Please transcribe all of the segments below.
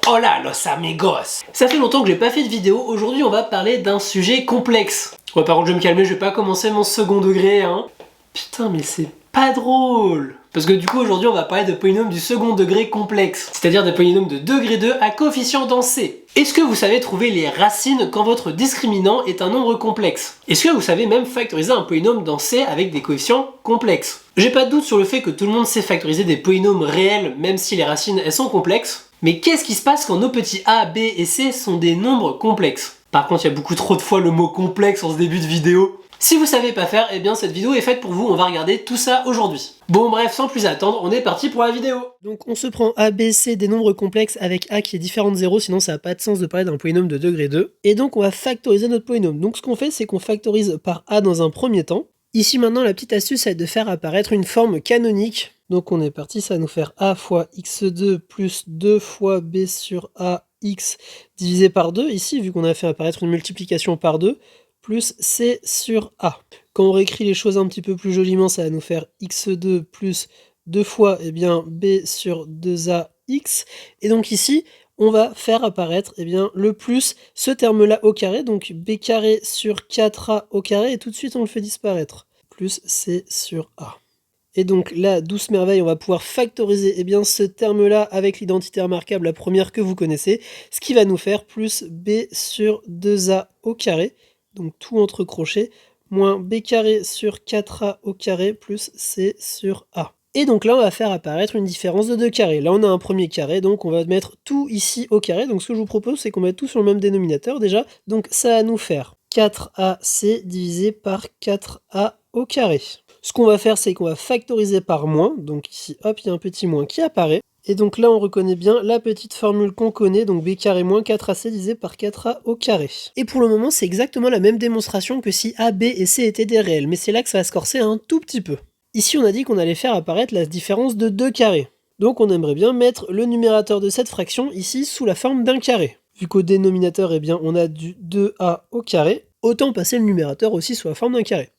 Hola los amigos! Ça fait longtemps que j'ai pas fait de vidéo, aujourd'hui on va parler d'un sujet complexe. Ouais, par contre je vais me calmer, je vais pas commencer mon second degré, hein. Putain mais c'est pas drôle! Parce que du coup aujourd'hui on va parler de polynômes du second degré complexe, c'est-à-dire des polynômes de degré 2 à coefficient densé. Est-ce que vous savez trouver les racines quand votre discriminant est un nombre complexe? Est-ce que vous savez même factoriser un polynôme dans C avec des coefficients complexes? J'ai pas de doute sur le fait que tout le monde sait factoriser des polynômes réels même si les racines elles sont complexes. Mais qu'est-ce qui se passe quand nos petits a, b et c sont des nombres complexes? Par contre, il y a beaucoup trop de fois le mot complexe en ce début de vidéo. Si vous savez pas faire, eh bien cette vidéo est faite pour vous, on va regarder tout ça aujourd'hui. Bon bref, sans plus attendre, on est parti pour la vidéo. Donc on se prend a, b, c des nombres complexes avec a qui est différent de 0, sinon ça n'a pas de sens de parler d'un polynôme de degré 2. Et donc on va factoriser notre polynôme. Donc ce qu'on fait, c'est qu'on factorise par a dans un premier temps. Ici maintenant, la petite astuce, c'est de faire apparaître une forme canonique. Donc on est parti, ça va nous faire a fois x2 plus 2 fois b sur a x divisé par 2, ici vu qu'on a fait apparaître une multiplication par 2, plus c sur a. Quand on réécrit les choses un petit peu plus joliment, ça va nous faire x2 plus 2 fois b sur 2ax. Et donc ici, on va faire apparaître le plus ce terme-là au carré, donc b carré sur 4a au carré, et tout de suite on le fait disparaître, plus c sur a. Et donc là, douce merveille, on va pouvoir factoriser ce terme-là avec l'identité remarquable, la première que vous connaissez, ce qui va nous faire plus b sur 2a au carré, donc tout entre crochets, moins b carré sur 4a au carré plus c sur a. Et donc là, on va faire apparaître une différence de 2 carrés. Là, on a un premier carré, donc on va mettre tout ici au carré. Donc ce que je vous propose, c'est qu'on mette tout sur le même dénominateur déjà. Donc ça va nous faire 4ac divisé par 4a au carré. Ce qu'on va faire, c'est qu'on va factoriser par moins. Donc ici, hop, il y a un petit moins qui apparaît. Et donc là, on reconnaît bien la petite formule qu'on connaît, donc b carré moins 4ac divisé par 4a au carré. Et pour le moment, c'est exactement la même démonstration que si a, b et c étaient des réels, mais c'est là que ça va se corser un tout petit peu. Ici, on a dit qu'on allait faire apparaître la différence de 2 carrés. Donc on aimerait bien mettre le numérateur de cette fraction ici sous la forme d'un carré. Vu qu'au dénominateur, on a du 2a au carré, autant passer le numérateur aussi sous la forme d'un carré.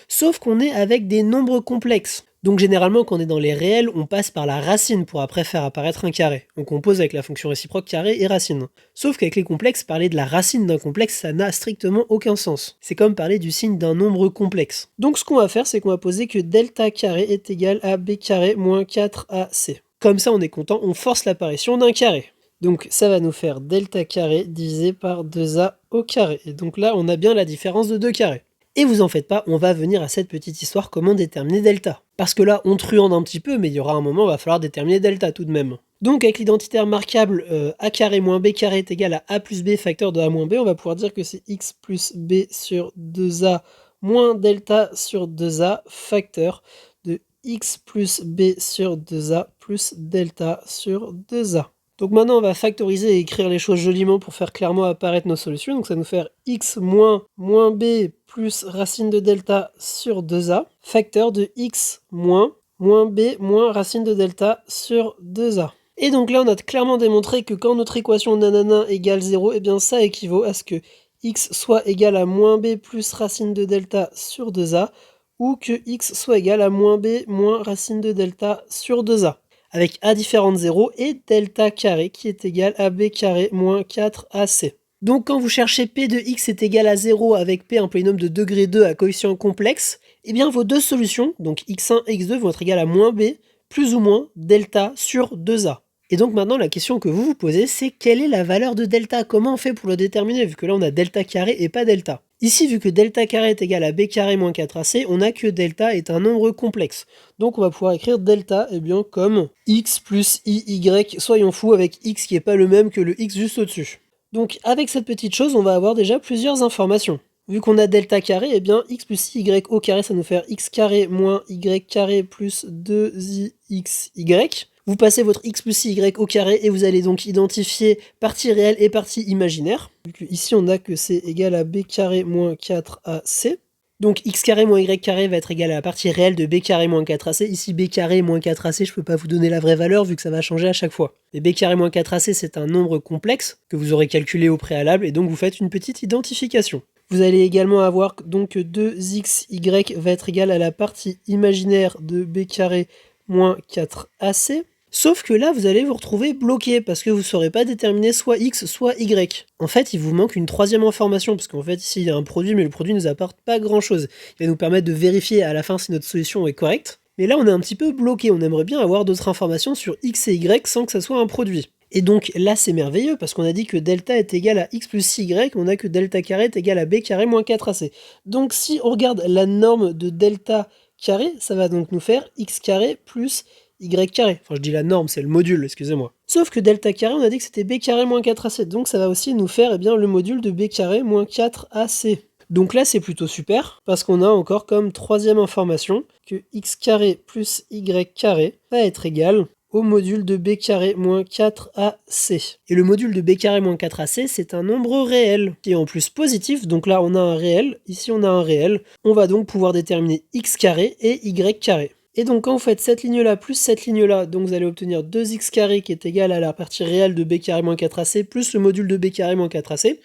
Sauf qu'on est avec des nombres complexes. Donc généralement, quand on est dans les réels, on passe par la racine pour après faire apparaître un carré. On compose avec la fonction réciproque carré et racine. Sauf qu'avec les complexes, parler de la racine d'un complexe, ça n'a strictement aucun sens. C'est comme parler du signe d'un nombre complexe. Donc ce qu'on va faire, c'est qu'on va poser que delta carré est égal à b carré moins 4ac. Comme ça, on est content, on force l'apparition d'un carré. Donc ça va nous faire delta carré divisé par 2a au carré. Et donc là, on a bien la différence de 2 carrés. Et vous en faites pas, on va venir à cette petite histoire comment déterminer delta. Parce que là, on truande un petit peu, mais il y aura un moment où il va falloir déterminer delta tout de même. Donc avec l'identité remarquable a carré moins b carré est égal à a plus b facteur de a moins b, on va pouvoir dire que c'est x plus b sur 2a moins delta sur 2a facteur de x plus b sur 2a plus delta sur 2a. Donc maintenant, on va factoriser et écrire les choses joliment pour faire clairement apparaître nos solutions. Donc ça va nous faire x moins b plus racine de delta sur 2a, facteur de x moins b moins racine de delta sur 2a. Et donc là, on a clairement démontré que quand notre équation nanana égale 0, ça équivaut à ce que x soit égal à moins b plus racine de delta sur 2a, ou que x soit égal à moins b moins racine de delta sur 2a. Avec a différent de 0 et delta carré qui est égal à b carré moins 4ac. Donc quand vous cherchez p de x est égal à 0 avec p un polynôme de degré 2 à coefficient complexe, vos deux solutions, donc x1 et x2 vont être égales à moins b plus ou moins delta sur 2a. Et donc maintenant la question que vous vous posez, c'est quelle est la valeur de delta? Comment on fait pour le déterminer vu que là on a delta carré et pas delta? Ici, vu que delta carré est égal à b carré moins 4ac, on a que delta est un nombre complexe. Donc on va pouvoir écrire delta comme x plus iy, soyons fous, avec x qui n'est pas le même que le x juste au-dessus. Donc avec cette petite chose, on va avoir déjà plusieurs informations. Vu qu'on a delta carré, x plus y au carré, ça va nous faire x carré moins y carré plus 2xy. Vous passez votre x plus y au carré et vous allez donc identifier partie réelle et partie imaginaire. Vu que ici on a que c'est égal à b carré moins 4ac. Donc x carré moins y carré va être égal à la partie réelle de b carré moins 4ac. Ici b carré moins 4ac, je ne peux pas vous donner la vraie valeur vu que ça va changer à chaque fois. Mais b carré moins 4ac c'est un nombre complexe que vous aurez calculé au préalable et donc vous faites une petite identification. Vous allez également avoir donc que 2xy va être égal à la partie imaginaire de b carré moins 4ac. Sauf que là, vous allez vous retrouver bloqué parce que vous ne saurez pas déterminer soit x, soit y. En fait, il vous manque une troisième information parce qu'en fait, ici, il y a un produit, mais le produit ne nous apporte pas grand-chose. Il va nous permettre de vérifier à la fin si notre solution est correcte. Mais là, on est un petit peu bloqué. On aimerait bien avoir d'autres informations sur x et y sans que ça soit un produit. Et donc là, c'est merveilleux parce qu'on a dit que delta est égal à x plus y, on a que delta carré est égal à b carré moins 4ac. Donc si on regarde la norme de delta carré, ça va donc nous faire x carré plus y carré. Enfin, je dis la norme, c'est le module, excusez-moi. Sauf que delta carré, on a dit que c'était b carré moins 4ac. Donc ça va aussi nous faire le module de b carré moins 4ac. Donc là, c'est plutôt super, parce qu'on a encore comme troisième information que x carré plus y carré va être égal au module de b carré moins 4ac. Et le module de b carré moins 4ac, c'est un nombre réel, qui est en plus positif, donc là on a un réel, ici on a un réel. On va donc pouvoir déterminer x carré et y carré. Et donc quand vous faites cette ligne-là plus cette ligne-là, donc vous allez obtenir 2x carré qui est égal à la partie réelle de b carré moins 4ac plus le module de b carré moins 4ac.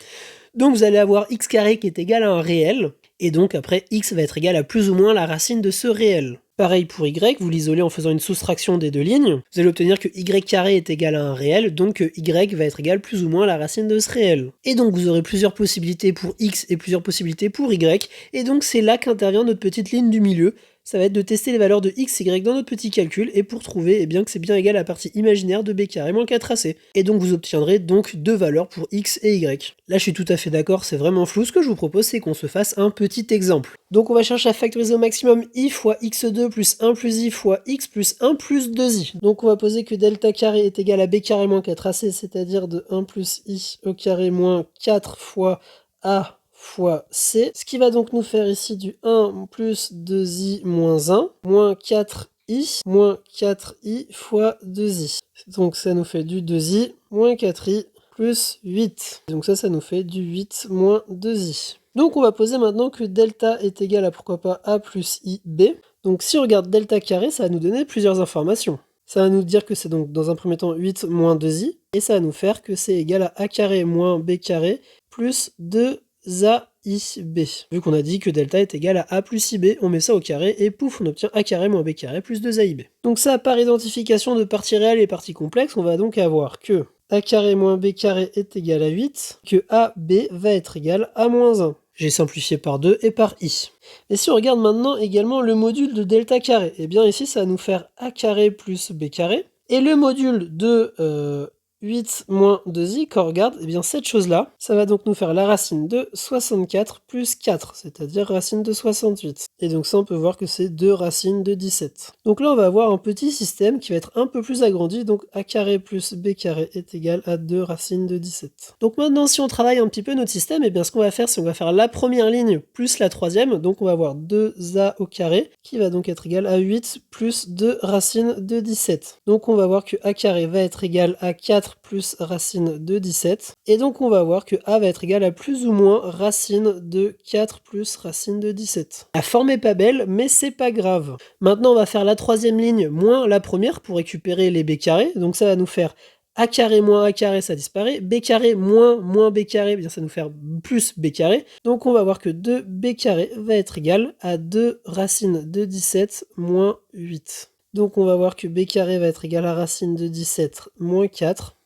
Donc vous allez avoir x carré qui est égal à un réel, et donc après x va être égal à plus ou moins la racine de ce réel. Pareil pour y, vous l'isolez en faisant une soustraction des deux lignes, vous allez obtenir que y carré est égal à un réel, donc que y va être égal plus ou moins à la racine de ce réel. Et donc vous aurez plusieurs possibilités pour x et plusieurs possibilités pour y, et donc c'est là qu'intervient notre petite ligne du milieu. Ça va être de tester les valeurs de x, y dans notre petit calcul, et pour trouver que c'est bien égal à la partie imaginaire de b carré moins 4ac. Et donc vous obtiendrez donc deux valeurs pour x et y. Là je suis tout à fait d'accord, c'est vraiment flou, ce que je vous propose c'est qu'on se fasse un petit exemple. Donc on va chercher à factoriser au maximum i fois x2 plus 1 plus i fois x plus 1 plus 2i. Donc on va poser que delta carré est égal à b carré moins 4ac, c'est-à-dire de 1 plus i au carré moins 4 fois a fois c, ce qui va donc nous faire ici du 1 plus 2i moins 1, moins 4i, moins 4i fois 2i. Donc ça nous fait du 2i, moins 4i, plus 8. Donc ça nous fait du 8 moins 2i. Donc on va poser maintenant que delta est égal à pourquoi pas a plus ib. Donc si on regarde delta carré, ça va nous donner plusieurs informations. Ça va nous dire que c'est donc dans un premier temps 8 moins 2i, et ça va nous faire que c'est égal à a carré moins b carré plus 2 AIB. Vu qu'on a dit que delta est égal à A plus IB, on met ça au carré et pouf, on obtient A carré moins B carré plus 2AIB. Donc ça, par identification de parties réelles et parties complexes, on va donc avoir que A carré moins B carré est égal à 8, que AB va être égal à moins 1. J'ai simplifié par 2 et par i. Et si on regarde maintenant également le module de delta carré, et bien ici ça va nous faire A carré plus B carré, et le module de 8 moins 2i, quand on regarde, et bien cette chose-là, ça va donc nous faire la racine de 64 plus 4, c'est-à-dire racine de 68. Et donc ça, on peut voir que c'est 2 racines de 17. Donc là, on va avoir un petit système qui va être un peu plus agrandi, donc a carré plus b carré est égal à 2 racines de 17. Donc maintenant, si on travaille un petit peu notre système, et bien ce qu'on va faire, c'est qu'on va faire la première ligne plus la troisième, donc on va avoir 2a au carré, qui va donc être égal à 8 plus 2 racines de 17. Donc on va voir que a carré va être égal à 4 plus racine de 17. Et donc on va voir que a va être égal à plus ou moins racine de 4 plus racine de 17. La forme est pas belle, mais c'est pas grave. Maintenant on va faire la troisième ligne moins la première pour récupérer les b carrés. Donc ça va nous faire a carré moins a carré, ça disparaît. B carré moins b carré, bien ça va nous faire plus b carré. Donc on va voir que 2b carré va être égal à 2 racine de 17 moins 8. Donc on va voir que b carré va être égal à racine de 17 moins 4.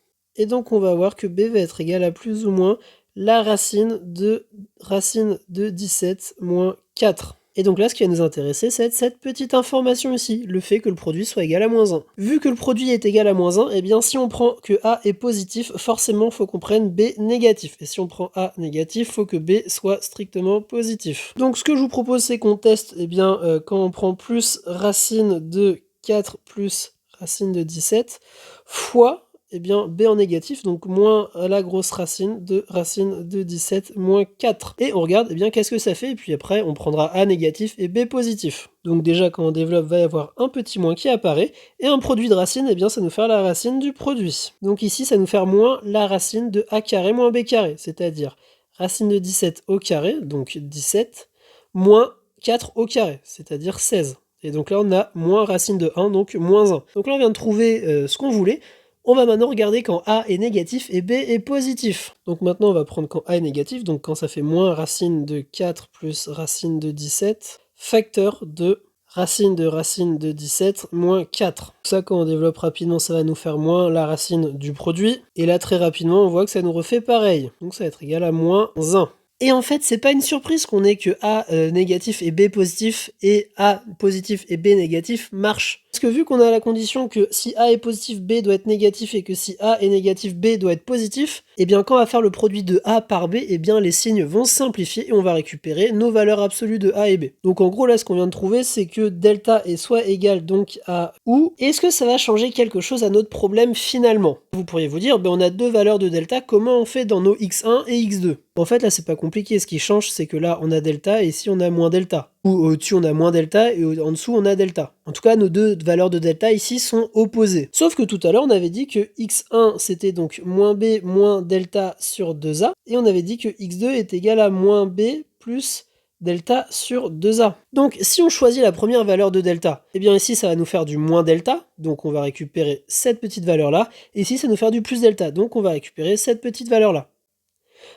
Et donc on va voir que b va être égal à plus ou moins la racine de 17 moins 4. Et donc là, ce qui va nous intéresser, c'est cette petite information ici, le fait que le produit soit égal à moins 1. Vu que le produit est égal à moins 1, et bien si on prend que a est positif, forcément il faut qu'on prenne b négatif. Et si on prend a négatif, il faut que b soit strictement positif. Donc ce que je vous propose, c'est qu'on teste, quand on prend plus racine de 4 plus racine de 17 fois b en négatif, donc moins la grosse racine de 17 moins 4. Et on regarde, qu'est-ce que ça fait, et puis après, on prendra a négatif et b positif. Donc déjà, quand on développe, va y avoir un petit moins qui apparaît, et un produit de racine, ça nous fait la racine du produit. Donc ici, ça nous fait moins la racine de a carré moins b carré, c'est-à-dire racine de 17 au carré, donc 17, moins 4 au carré, c'est-à-dire 16. Et donc là, on a moins racine de 1, donc moins 1. Donc là, on vient de trouver ce qu'on voulait. On va maintenant regarder quand a est négatif et b est positif. Donc maintenant, on va prendre quand a est négatif, donc quand ça fait moins racine de 4 plus racine de 17, facteur de racine de 17 moins 4. Ça, quand on développe rapidement, ça va nous faire moins la racine du produit. Et là, très rapidement, on voit que ça nous refait pareil. Donc ça va être égal à moins 1. Et en fait, c'est pas une surprise qu'on ait que A négatif et B positif et A positif et B négatif marchent. Parce que vu qu'on a la condition que si A est positif, B doit être négatif et que si A est négatif, B doit être positif, et bien quand on va faire le produit de A par B, et bien les signes vont se simplifier et on va récupérer nos valeurs absolues de A et B. Donc en gros là, ce qu'on vient de trouver, c'est que delta est soit égal donc à ou. Est-ce que ça va changer quelque chose à notre problème finalement? Vous pourriez vous dire, ben on a deux valeurs de delta, comment on fait dans nos x1 et x2? En fait là c'est pas compliqué, ce qui change c'est que là on a delta et ici on a moins delta. Ou au-dessus on a moins delta et en dessous on a delta. En tout cas nos deux valeurs de delta ici sont opposées. Sauf que tout à l'heure on avait dit que x1 c'était donc moins b moins delta sur 2a et on avait dit que x2 est égal à moins b plus delta sur 2a. Donc si on choisit la première valeur de delta, et bien ici ça va nous faire du moins delta, donc on va récupérer cette petite valeur là, et ici ça va nous faire du plus delta, donc on va récupérer cette petite valeur là.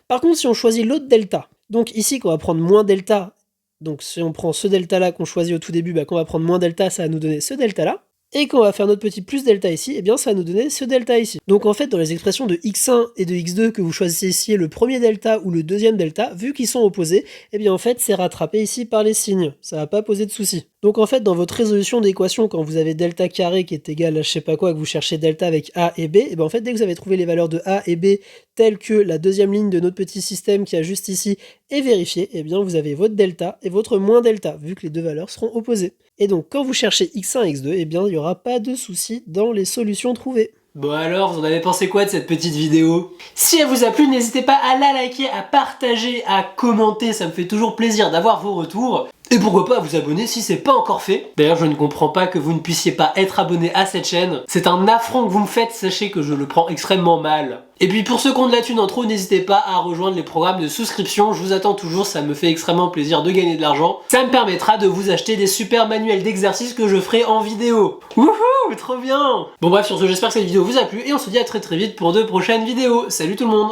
Par contre si on choisit l'autre delta, donc ici qu'on va prendre moins delta, donc si on prend ce delta là qu'on choisit au tout début, qu'on va prendre moins delta, ça va nous donner ce delta là. Et quand on va faire notre petit plus delta ici, et bien ça va nous donner ce delta ici. Donc en fait dans les expressions de x1 et de x2 que vous choisissiez le premier delta ou le deuxième delta, vu qu'ils sont opposés, et bien en fait c'est rattrapé ici par les signes, ça va pas poser de soucis. Donc en fait dans votre résolution d'équation, quand vous avez delta carré qui est égal à je sais pas quoi, que vous cherchez delta avec a et b, et bien en fait dès que vous avez trouvé les valeurs de a et b telles que la deuxième ligne de notre petit système qui a juste ici est vérifiée, et bien vous avez votre delta et votre moins delta, vu que les deux valeurs seront opposées. Et donc quand vous cherchez x1 et x2, et bien il n'y aura pas de soucis dans les solutions trouvées. Bon alors, vous en avez pensé quoi de cette petite vidéo? Si elle vous a plu, n'hésitez pas à la liker, à partager, à commenter, ça me fait toujours plaisir d'avoir vos retours. Et pourquoi pas vous abonner si c'est pas encore fait. D'ailleurs, je ne comprends pas que vous ne puissiez pas être abonné à cette chaîne. C'est un affront que vous me faites, sachez que je le prends extrêmement mal. Et puis pour ceux qui ont de la thune en trop, n'hésitez pas à rejoindre les programmes de souscription. Je vous attends toujours, ça me fait extrêmement plaisir de gagner de l'argent. Ça me permettra de vous acheter des super manuels d'exercice que je ferai en vidéo. Wouhou, trop bien! Bon bref, sur ce, j'espère que cette vidéo vous a plu et on se dit à très vite pour de prochaines vidéos. Salut tout le monde!